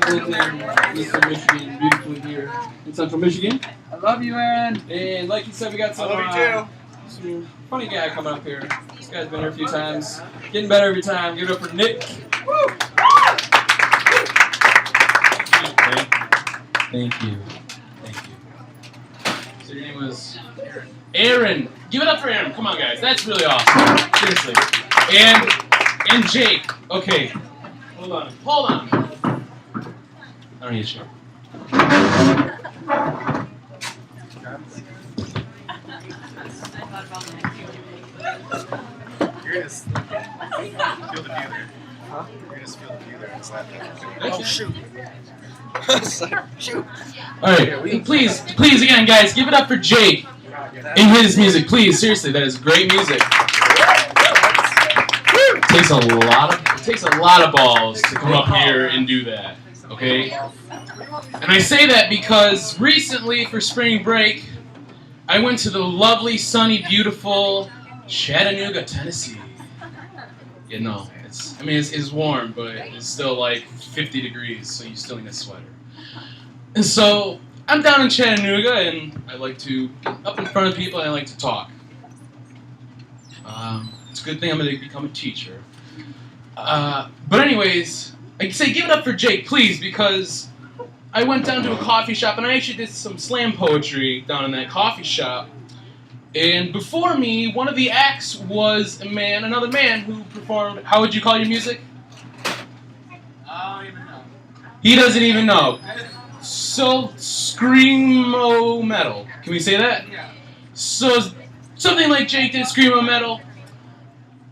built in Eastern Michigan, beautifully here in Central Michigan. I love you, Aaron. And like you said, we got some, some funny guy coming up here. This guy's been here a few times. Getting better every time. Give it up for Nick. Woo! Thank you. Thank you. So your name was Aaron. Aaron. Give it up for Aaron. Come on, guys. That's really awesome. Seriously. And Jake. Okay. Hold on. I don't need a chair. You're gonna feel the view there. Huh? You're gonna feel the view there. It's not that. Oh, shoot. Shoot. Alright, please again, guys, give it up for Jake and his music. Please, seriously, that is great music. It takes a lot of balls to come up here and do that. Okay? And I say that because recently for spring break, I went to the lovely, sunny, beautiful Chattanooga, Tennessee. You know, it's warm, but it's still like 50 degrees, so you still need a sweater. And so I'm down in Chattanooga, and I like to get up in front of people, and I like to talk. It's a good thing I'm going to become a teacher. But anyways, I say give it up for Jake, please, because I went down to a coffee shop, and I actually did some slam poetry down in that coffee shop. And before me, one of the acts was another man who performed, how would you call your music? I don't even know. He doesn't even know. So, screamo metal. Can we say that? Yeah. So, something like Jake did, screamo metal.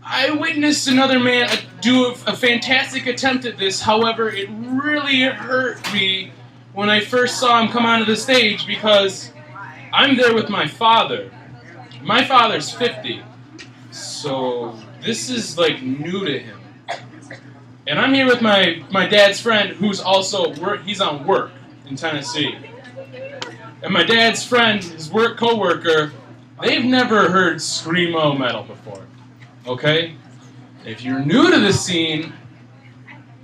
I witnessed another man do a fantastic attempt at this. However, it really hurt me when I first saw him come onto the stage because I'm there with my father. My father's 50, so this is like new to him. And I'm here with my dad's friend who's also he's on work in Tennessee. And my dad's friend, his co-worker, they've never heard screamo metal before. Okay? If you're new to the scene,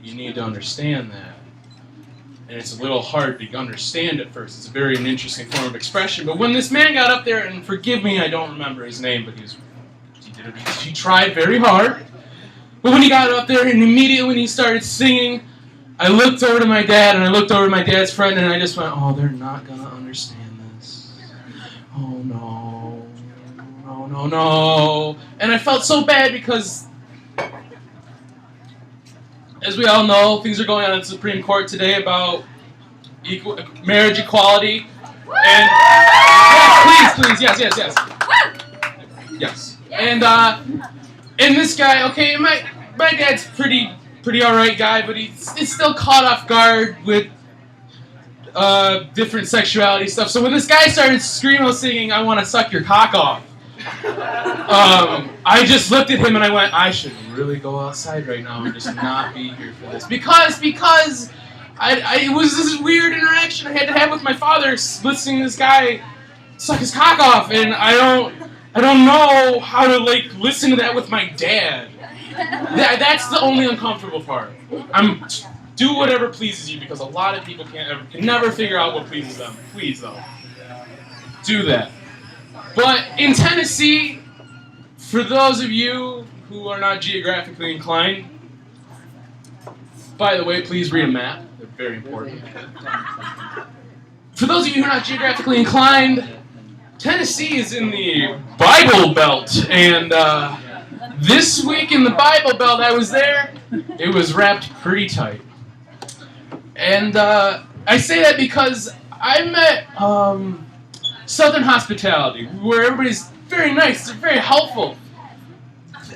you need to understand that. And it's a little hard to understand at first. It's a very interesting form of expression. But when this man got up there, and forgive me, I don't remember his name, but he tried very hard. But when he got up there, and immediately when he started singing, I looked over to my dad, and I looked over to my dad's friend, and I just went, oh, they're not going to understand this. Oh, no. No. And I felt so bad because, as we all know, things are going on in the Supreme Court today about marriage equality. And yes, please, yes. And this guy, okay, my dad's pretty all right guy, but he's still caught off guard with different sexuality stuff. So when this guy started screamo singing, "I want to suck your cock off," I just looked at him and I went, I should really go outside right now and just not be here for this. Because it was this weird interaction I had to have with my father listening to this guy suck his cock off, and I don't know how to listen to that with my dad. That's the only uncomfortable part. Do whatever pleases you, because a lot of people can never figure out what pleases them. Please though, do that. But in Tennessee, for those of you who are not geographically inclined, by the way, please read a map. They're very important. For those of you who are not geographically inclined, Tennessee is in the Bible Belt. And this week in the Bible Belt, I was there. It was wrapped pretty tight. And I say that because I met Southern Hospitality, where everybody's very nice, they're very helpful.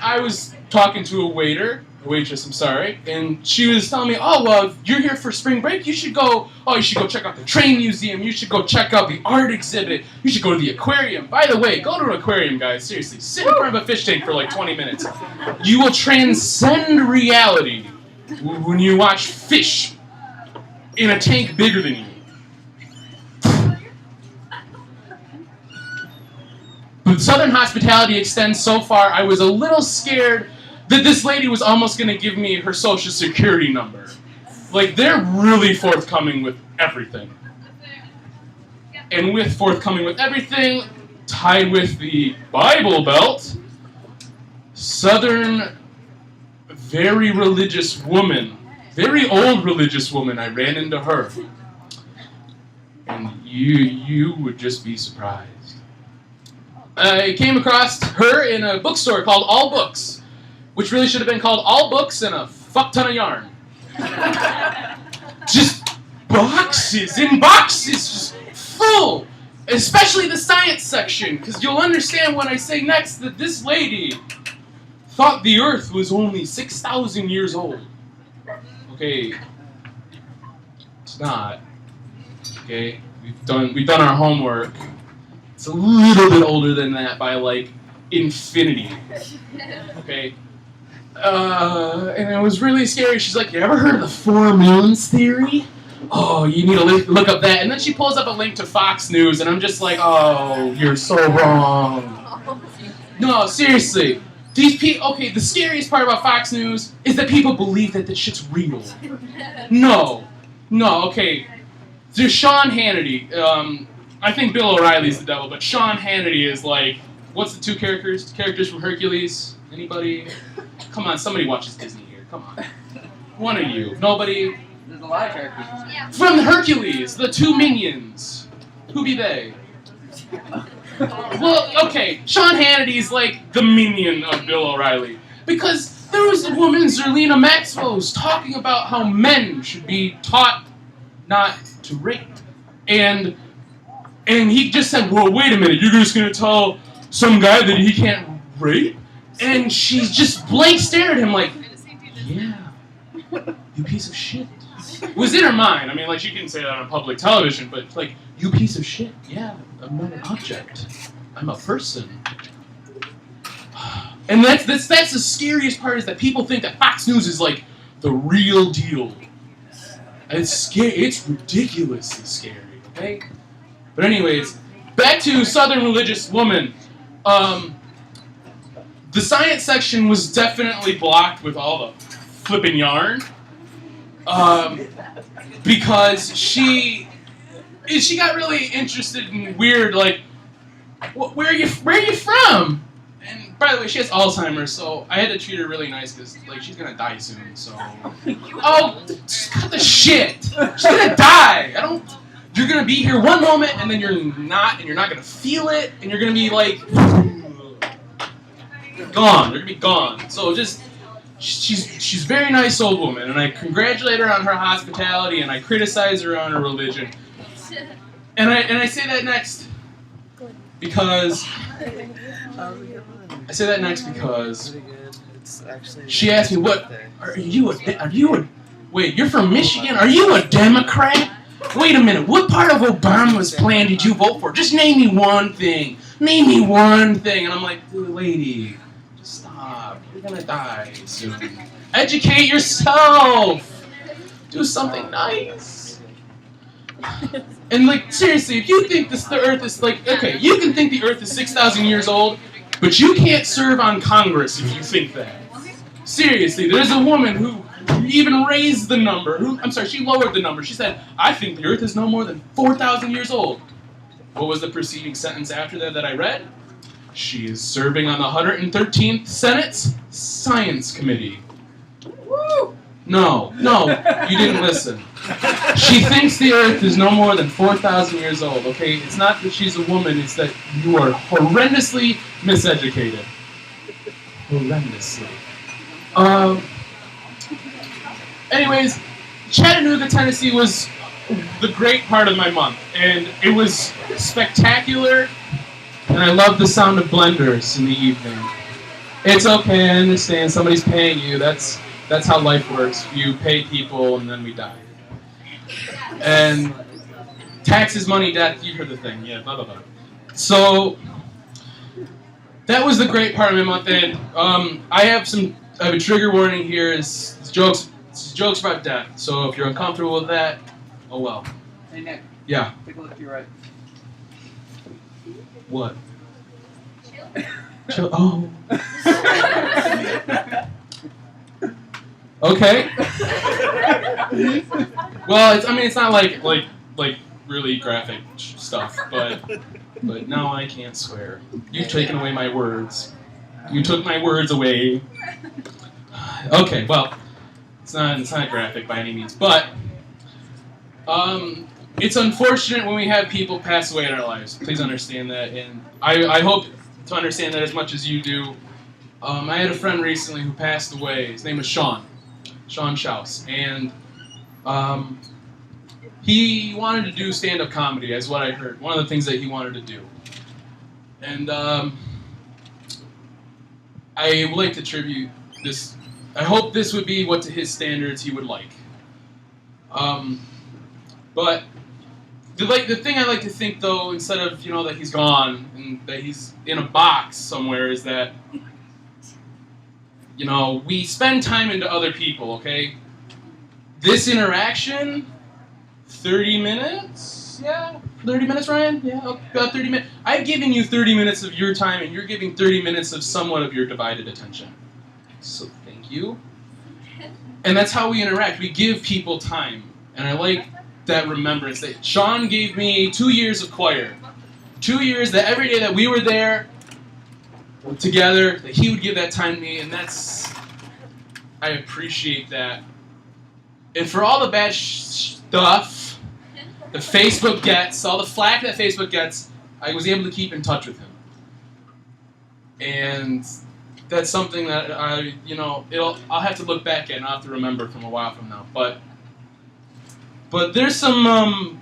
I was talking to a waitress, and she was telling me, oh, well, you're here for spring break, you should go check out the train museum, you should go check out the art exhibit, you should go to the aquarium. By the way, go to an aquarium, guys, seriously, sit in front of a fish tank for 20 minutes. You will transcend reality when you watch fish in a tank bigger than you. But Southern Hospitality extends so far, I was a little scared that this lady was almost going to give me her social security number Like, they're really forthcoming with everything. And with forthcoming with everything, tied with the Bible Belt, Southern, very religious woman, very old religious woman, I ran into her. And you would just be surprised. I came across her in a bookstore called All Books, which really should have been called All Books and a Fuck Ton of Yarn. Just boxes and boxes, just full. Especially the science section, because you'll understand when I say next that this lady thought the Earth was only 6,000 years old. Okay, it's not. Okay, we've done our homework. It's a little bit older than that by like infinity. Okay. And it was really scary. She's like, "You ever heard of the four moons theory? Oh, you need to look up that." And then she pulls up a link to Fox News, and I'm just like, "Oh, you're so wrong." No, seriously. These people. Okay, the scariest part about Fox News is that people believe that this shit's real. No, okay. There's Sean Hannity. I think Bill O'Reilly's the devil, but Sean Hannity is like, what's the two characters from Hercules? Anybody? Come on, somebody watches Disney here. Come on. One of you. Nobody? There's a lot of characters. From Hercules, the two minions. Who be they? Well, okay, Sean Hannity's like the minion of Bill O'Reilly. Because there was a woman, Zerlina Maxwell, who's talking about how men should be taught not to rape. And he just said, "Well, wait a minute, you're just going to tell some guy that he can't rape?" And she's just blank stared at him like, "Yeah, you piece of shit." It was in her mind. I mean, like, she couldn't say that on public television, but like, "You piece of shit." Yeah, I'm not an object. I'm a person. And that's the scariest part, is that people think that Fox News is like the real deal. It's scary. It's ridiculously scary. Okay. But anyways, back to Southern religious woman. The science section was definitely blocked with all the flippin' yarn, because she got really interested in weird, like, where are you from? And by the way, she has Alzheimer's, so I had to treat her really nice because, like, she's gonna die soon. So, oh, just cut the shit. She's gonna die. You're gonna be here one moment, and then you're not gonna feel it, and you're gonna be like gone. You're gonna be gone. So she's a very nice old woman, and I congratulate her on her hospitality, and I criticize her on her religion. And I say that next because she asked me, "What are you? Wait, you're from Michigan? Are you a Democrat? Wait a minute, what part of Obama's plan did you vote for? Just name me one thing. Name me one thing." And I'm like, "Dude, lady, just stop. You're gonna die soon. Educate yourself. Do something nice." And like, seriously, if you think the Earth is like, okay, you can think the Earth is 6,000 years old, but you can't serve on Congress if you think that. Seriously, there's a woman who even raised the number. She lowered the number. She said, "I think the Earth is no more than 4,000 years old." What was the preceding sentence after that I read? She is serving on the 113th Senate's Science Committee. Woo! No, you didn't listen. She thinks the Earth is no more than 4,000 years old, okay? It's not that she's a woman, it's that you are horrendously miseducated. Horrendously. Anyways, Chattanooga, Tennessee was the great part of my month, and it was spectacular, and I love the sound of blenders in the evening. It's okay, I understand, somebody's paying you, that's how life works. You pay people, and then we die. And taxes, money, death, you heard the thing, yeah, blah, blah, blah. So, that was the great part of my month, and I have a trigger warning here, it's jokes about death, so if you're uncomfortable with that, oh well. Hey, Nick. Yeah. Take a look to your right. What? Chill. Oh. Okay. Well, it's not like really graphic stuff, but now I can't swear. You've taken away my words. You took my words away. Okay, well, it's not graphic by any means, but it's unfortunate when we have people pass away in our lives. Please understand that, and I hope to understand that as much as you do. I had a friend recently who passed away. His name was Sean Schaus, and he wanted to do stand-up comedy, is what I heard. One of the things that he wanted to do, and I would like to tribute this. I hope this would be what, to his standards, he would like. But the thing I like to think, though, instead of that he's gone and that he's in a box somewhere, is that we spend time into other people. Okay, this interaction, 30 minutes. Yeah, 30 minutes, Ryan. Yeah, about 30 minutes. I've given you 30 minutes of your time, and you're giving 30 minutes of somewhat of your divided attention. So thank you. And that's how we interact. We give people time, and I like that remembrance that Sean gave me 2 years of choir. 2 years that every day that we were there together, that he would give that time to me, and I appreciate that. And for all the bad stuff that Facebook gets, all the flack that Facebook gets, I was able to keep in touch with him. And that's something that I'll have to look back at and I'll have to remember from a while from now. But there's some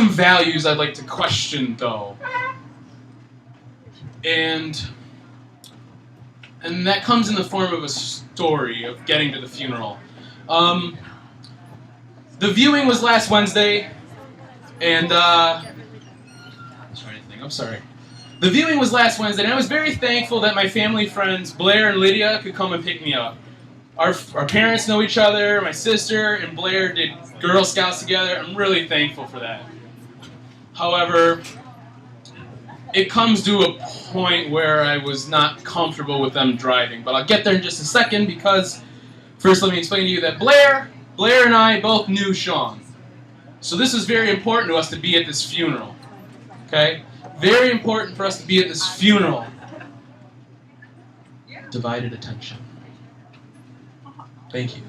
values I'd like to question, though, and that comes in the form of a story of getting to the funeral. The viewing was last Wednesday, and I'm sorry. The viewing was last Wednesday, and I was very thankful that my family friends Blair and Lydia could come and pick me up. Our parents know each other. My sister and Blair did Girl Scouts together. I'm really thankful for that. However, it comes to a point where I was not comfortable with them driving. But I'll get there in just a second, because first let me explain to you that Blair and I both knew Sean. So this is very important to us to be at this funeral. Okay? Very important for us to be at this funeral. Divided attention. Thank you.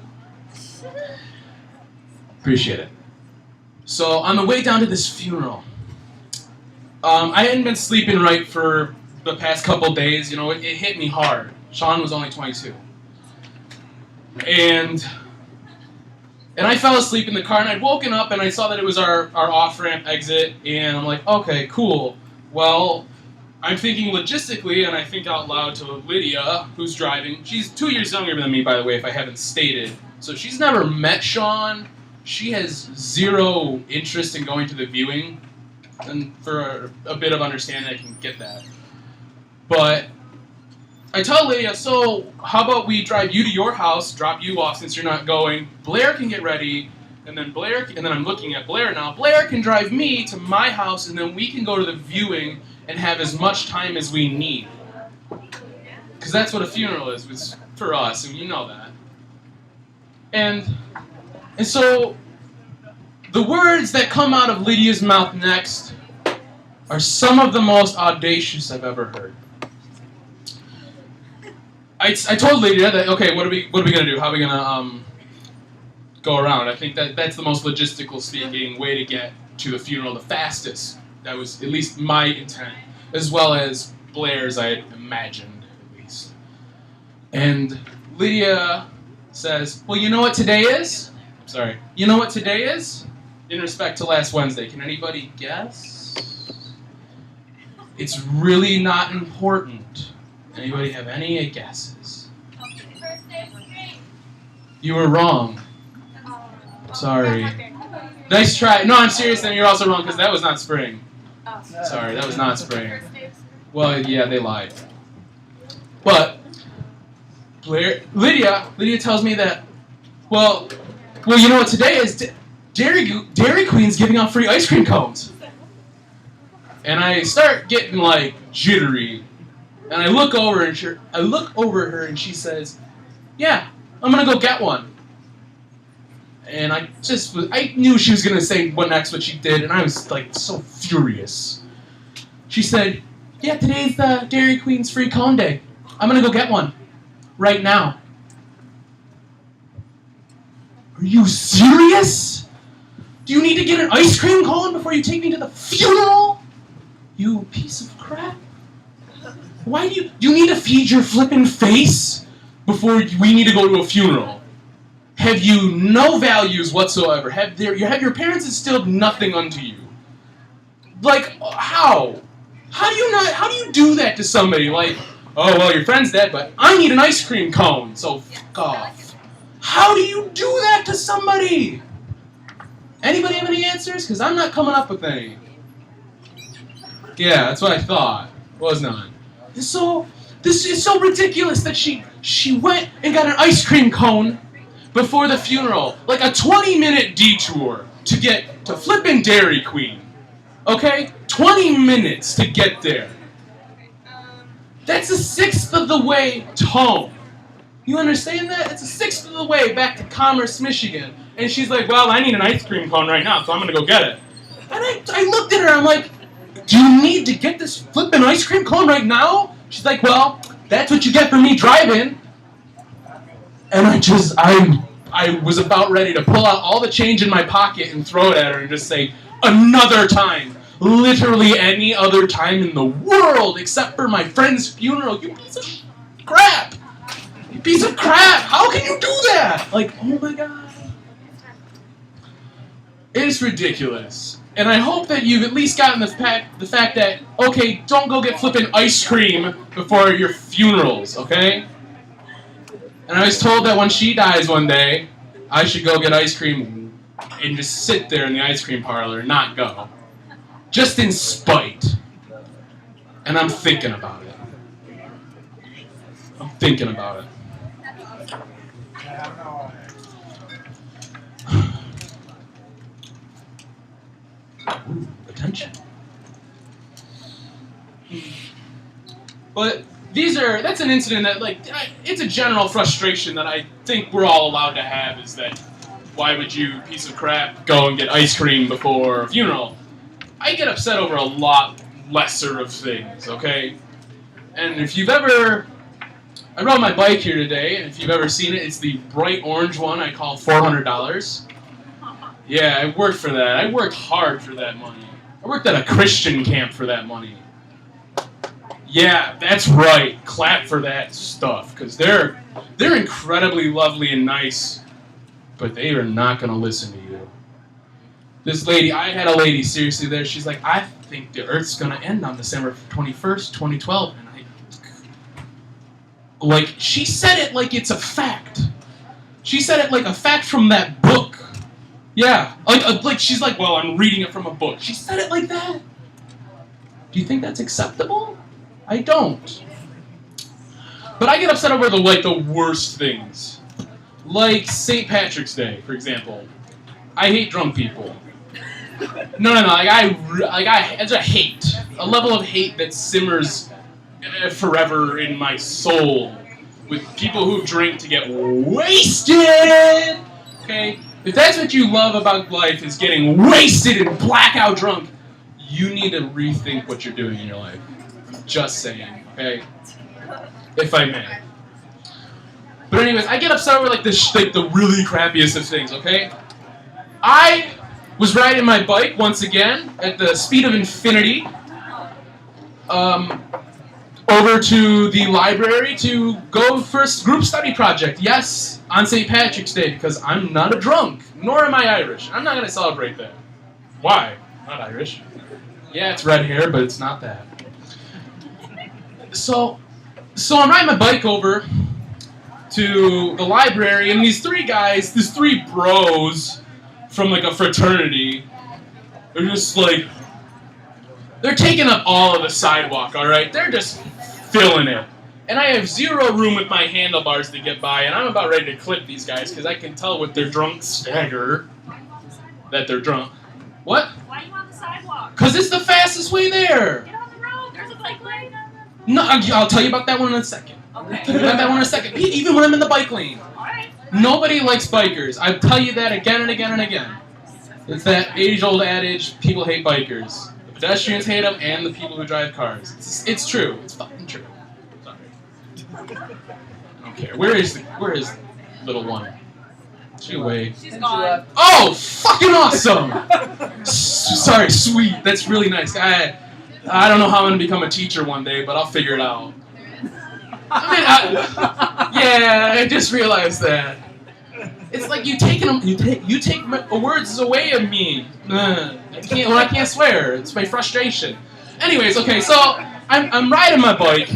Appreciate it. So on the way down to this funeral, I hadn't been sleeping right for the past couple days. It hit me hard. Sean was only 22. And I fell asleep in the car, and I'd woken up and I saw that it was our off-ramp exit, and I'm like, okay, cool. Well, I'm thinking logistically, and I think out loud to Lydia, who's driving. She's 2 years younger than me, by the way, if I haven't stated. So she's never met Sean. She has zero interest in going to the viewing. And for a bit of understanding, I can get that. But I tell Lydia, so how about we drive you to your house, drop you off since you're not going. Blair can get ready, and then I'm looking at Blair now. Blair can drive me to my house, and then we can go to the viewing and have as much time as we need. Because that's what a funeral is for us, and you know that. And so the words that come out of Lydia's mouth next are some of the most audacious I've ever heard. I told Lydia that, okay, what are we gonna do? How are we gonna go around? I think that's the most logistical speaking way to get to the funeral the fastest. That was at least my intent, as well as Blair's, I had imagined, at least. And Lydia says, well, you know what today is? Sorry. You know what today is? In respect to last Wednesday. Can anybody guess? It's really not important. Anybody have any guesses? You were wrong. Sorry. Nice try. No, I'm serious, then you're also wrong, because that was not spring. Sorry, that was not spring. Well, yeah, they lied. But Lydia tells me that, well, you know what today is? Dairy Queen's giving out free ice cream cones. And I start getting like jittery, and I look over her and she says, Yeah, I'm gonna go get one. And I knew she was gonna say what she did, and I was like so furious. She said, yeah, today's Dairy Queen's free cone day. I'm gonna go get one. Right now. Are you serious? Do you need to get an ice cream cone before you take me to the funeral? You piece of crap. Why do you need to feed your flippin' face before we need to go to a funeral? Have you no values whatsoever? Have your parents instilled nothing unto you? Like, how? How do you do that to somebody? Like, oh, well, your friend's dead, but I need an ice cream cone, so fuck off. How do you do that to somebody? Anybody have any answers? Because I'm not coming up with any. Yeah, that's what I thought. Was not. This is so ridiculous that she went and got an ice cream cone before the funeral. Like a 20-minute detour to get to flippin' Dairy Queen. Okay? 20 minutes to get there. That's a sixth of the way to home. You understand that? It's a sixth of the way back to Commerce, Michigan. And she's like, well, I need an ice cream cone right now, so I'm going to go get it. And I looked at her, I'm like, do you need to get this flippin' ice cream cone right now? She's like, well, that's what you get for me driving. And I was about ready to pull out all the change in my pocket and throw it at her and just say, another time. Literally any other time in the world except for my friend's funeral. You piece of crap. You piece of crap. How can you do that? Like, oh my God. It's ridiculous. And I hope that you've at least gotten the fact that, okay, don't go get flippin' ice cream before your funerals, okay? And I was told that when she dies one day, I should go get ice cream and just sit there in the ice cream parlor and not go. Just in spite. And I'm thinking about it. I'm thinking about it. Ooh, attention. But that's an incident that, like, it's a general frustration that I think we're all allowed to have, is that why would you, piece of crap, go and get ice cream before a funeral? I get upset over a lot lesser of things, okay? And if you've ever... I rode my bike here today, and if you've ever seen it, it's the bright orange one I call $400. Yeah, I worked for that. I worked hard for that money. I worked at a Christian camp for that money. Yeah, that's right. Clap for that stuff, because they're incredibly lovely and nice, but they are not going to listen to you. This lady, I had a lady seriously there. She's like, I think the Earth's going to end on December 21st, 2012. And she said it like it's a fact. She said it like a fact from that book. Yeah, like she's like, well, I'm reading it from a book. She said it like that. Do you think that's acceptable? I don't. But I get upset over the worst things. Like St. Patrick's Day, for example. I hate drunk people. No, it's a hate. A level of hate that simmers forever in my soul. With people who drink to get wasted! Okay? If that's what you love about life, is getting wasted and blackout drunk, you need to rethink what you're doing in your life. Just saying, okay? If I may. But anyways, I get upset over the really crappiest of things, okay? I was riding my bike once again at the speed of infinity over to the library to go for a group study project. Yes, on St. Patrick's Day, because I'm not a drunk, nor am I Irish. I'm not going to celebrate that. Why? Not Irish. Yeah, it's red hair, but it's not that. So I'm riding my bike over to the library, and these three bros from like a fraternity, they're just like, they're taking up all of the sidewalk, all right? They're just filling it. And I have zero room with my handlebars to get by, and I'm about ready to clip these guys because I can tell with their drunk stagger that they're drunk. What? Why are you on the sidewalk? Because it's the fastest way there. Get on the road. There's a bike lane. No, I'll tell you about that one in a second. Think about that one in a second. Even when I'm in the bike lane. Nobody likes bikers. I tell you that again and again and again. It's that age-old adage, people hate bikers. The pedestrians hate them, and the people who drive cars. It's true. It's fucking true. Sorry. I don't care. Where is little one? She away. She's gone. Oh, fucking awesome! Sorry, sweet. That's really nice. I don't know how I'm gonna become a teacher one day, but I'll figure it out. I just realized that. It's like you take words away of me. I can't swear. It's my frustration. Anyways, okay, so I'm riding my bike,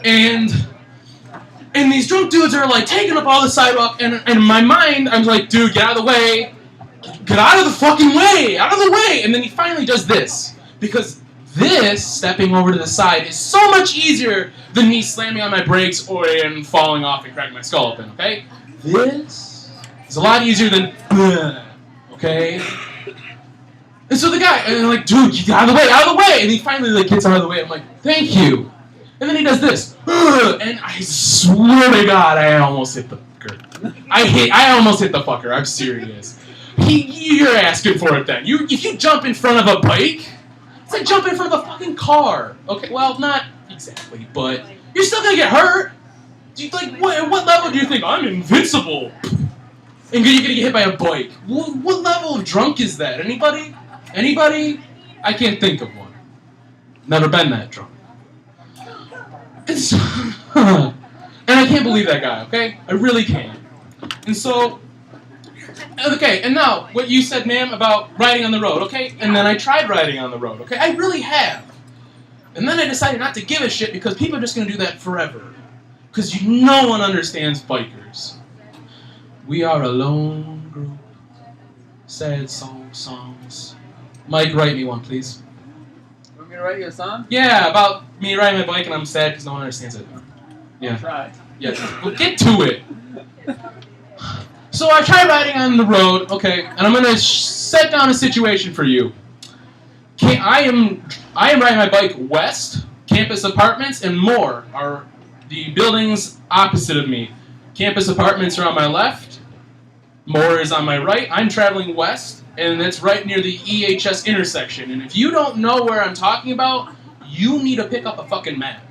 and these drunk dudes are like taking up all the sidewalk, and in my mind, I'm like, dude, get out of the way. Get out of the fucking way! Out of the way! And then he finally does this. Because this, stepping over to the side, is so much easier than me slamming on my brakes and falling off and cracking my skull open, okay? This is a lot easier than, okay? And so the guy, and I'm like, dude, get out of the way, out of the way! And he finally like gets out of the way. I'm like, thank you. And then he does this. And I swear to God, I almost hit the fucker. I almost hit the fucker. I'm serious. You're asking for it then. If you jump in front of a bike, it's like jumping in front of a fucking car. Okay, well, not exactly, but you're still gonna get hurt. What level do you think? I'm invincible. And you're gonna get hit by a bike. What level of drunk is that? Anybody? Anybody? I can't think of one. Never been that drunk. And I can't believe that guy, okay? I really can't. And so, okay, and now, what you said, ma'am, about riding on the road, okay? And then I tried riding on the road, okay? I really have. And then I decided not to give a shit because people are just going to do that forever. Because no one understands bikers. We are a lone group. Sad songs. Mike, write me one, please. You want me to write you a song? Yeah, about me riding my bike and I'm sad because no one understands it. Yeah. I'll try. Yeah. Well, get to it. So I tried riding on the road, okay, and I'm gonna set down a situation for you. I am riding my bike west. Campus Apartments and Moore are the buildings opposite of me. Campus Apartments are on my left. Moore is on my right. I'm traveling west, and it's right near the EHS intersection. And if you don't know where I'm talking about, you need to pick up a fucking map.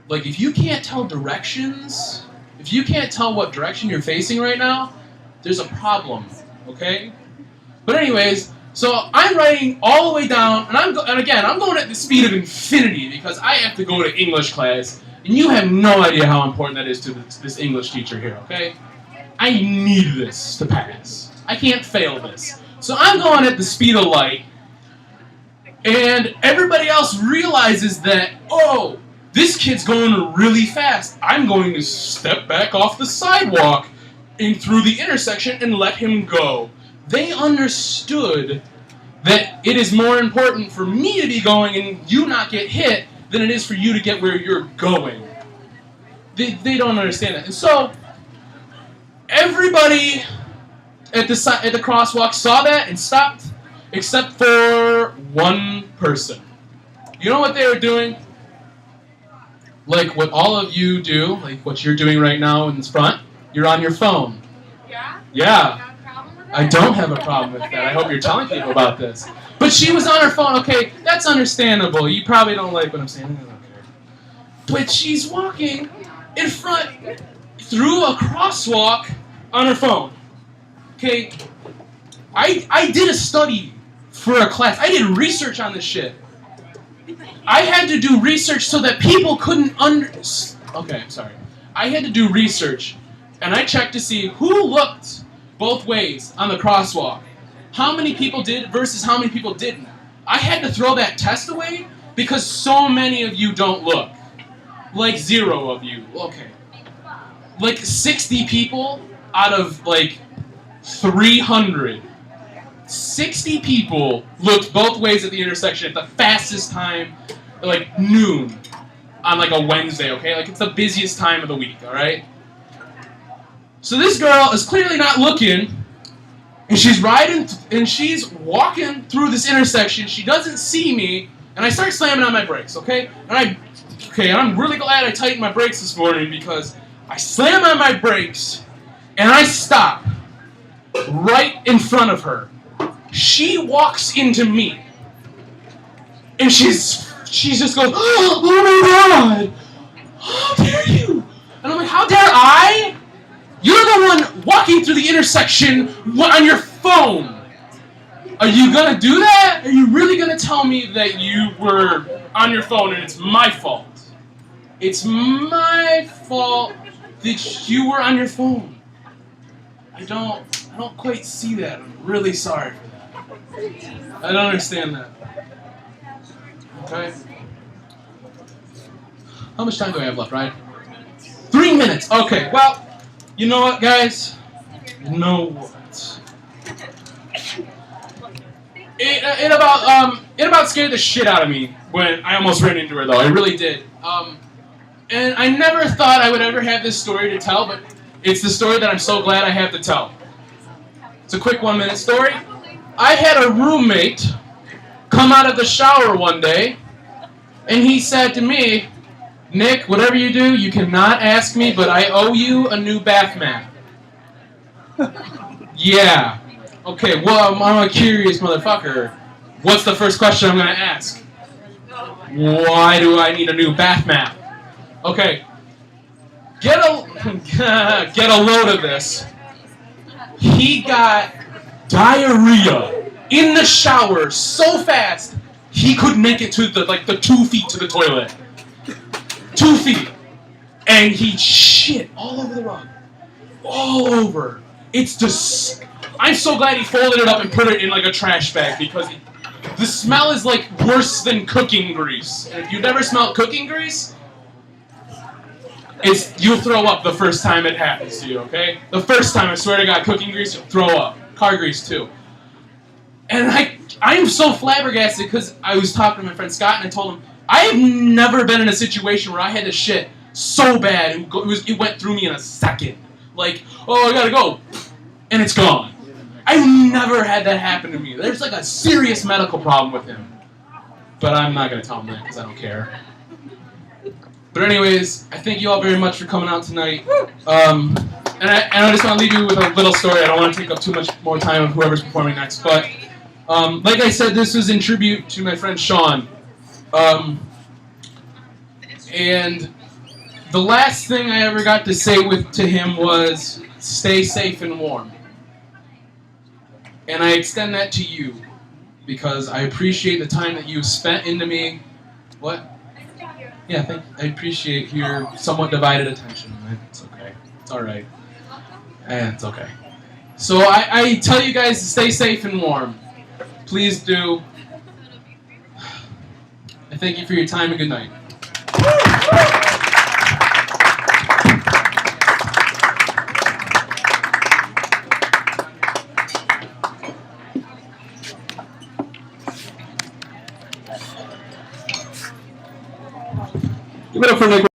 Like, if you can't tell directions, if you can't tell what direction you're facing right now, there's a problem, okay? But anyways, so I'm riding all the way down, and I'm going at the speed of infinity because I have to go to English class, and you have no idea how important that is to this English teacher here, okay? I need this to pass. I can't fail this. So I'm going at the speed of light, and everybody else realizes that, oh, this kid's going really fast. I'm going to step back off the sidewalk and through the intersection and let him go. They understood that it is more important for me to be going and you not get hit than it is for you to get where you're going. They don't understand that. And so, everybody at the crosswalk saw that and stopped, except for one person. You know what they were doing? Like what all of you do, like what you're doing right now in front, you're on your phone. Yeah? Yeah. You got a problem with that? I don't have a problem with that. I hope you're telling people about this. But she was on her phone. Okay, that's understandable. You probably don't like what I'm saying. I don't care. But she's walking in front through a crosswalk on her phone. Okay? I did a study for a class. I did research on this shit. I had to do research so that people couldn't Okay, I'm sorry. I had to do research, and I checked to see who looked both ways on the crosswalk. How many people did versus how many people didn't. I had to throw that test away because so many of you don't look. Like 0 of you. Okay. Like 60 people out of like 300. 60 people looked both ways at the intersection at the fastest time, like noon, on like a Wednesday, okay? Like it's the busiest time of the week, alright? So this girl is clearly not looking, and she's and she's walking through this intersection. She doesn't see me, and I start slamming on my brakes, okay? And Okay, and I'm really glad I tightened my brakes this morning because I slam on my brakes and I stop right in front of her. She walks into me and she just goes, "Oh my God, how dare you?" And I'm like, "How dare I? You're the one walking through the intersection on your phone. Are you gonna do that? Are you really gonna tell me that you were on your phone and it's my fault? It's my fault that you were on your phone. I don't quite see that. I'm really sorry for that. I don't understand that. Okay? How much time do I have left, Ryan? 3 minutes. Okay, well, you know what, guys? You know what? It about scared the shit out of me when I almost ran into her, though. I really did. And I never thought I would ever have this story to tell, but it's the story that I'm so glad I have to tell. It's a quick 1-minute story. I had a roommate come out of the shower one day, and he said to me, "Nick, whatever you do, you cannot ask me, but I owe you a new bath mat." Yeah. Okay, well, I'm a curious motherfucker. What's the first question I'm going to ask? Why do I need a new bath mat? Okay. Get a load of this. He got diarrhea in the shower so fast he couldn't make it to the 2 feet to the toilet. 2 feet. And he shit all over the rug. All over. It's just... I'm so glad he folded it up and put it in like a trash bag because the smell is like worse than cooking grease. And if you've never smelled cooking grease, you'll throw up the first time it happens to you, okay? The first time, I swear to God, cooking grease, you'll throw up. Car grease, too. And I'm so flabbergasted because I was talking to my friend Scott and I told him, I have never been in a situation where I had to shit so bad. It went through me in a second. Like, oh, I gotta go. And it's gone. I've never had that happen to me. There's like a serious medical problem with him. But I'm not going to tell him that because I don't care. But anyways, I thank you all very much for coming out tonight. And I just want to leave you with a little story. I don't want to take up too much more time of whoever's performing next. But like I said, this was in tribute to my friend Sean. And the last thing I ever got to say to him was, stay safe and warm. And I extend that to you because I appreciate the time that you've spent into me. What? Yeah, I appreciate your somewhat divided attention. It's okay. It's all right. It's okay. So I tell you guys to stay safe and warm. Please do. I thank you for your time and good night. Give it up for Nick.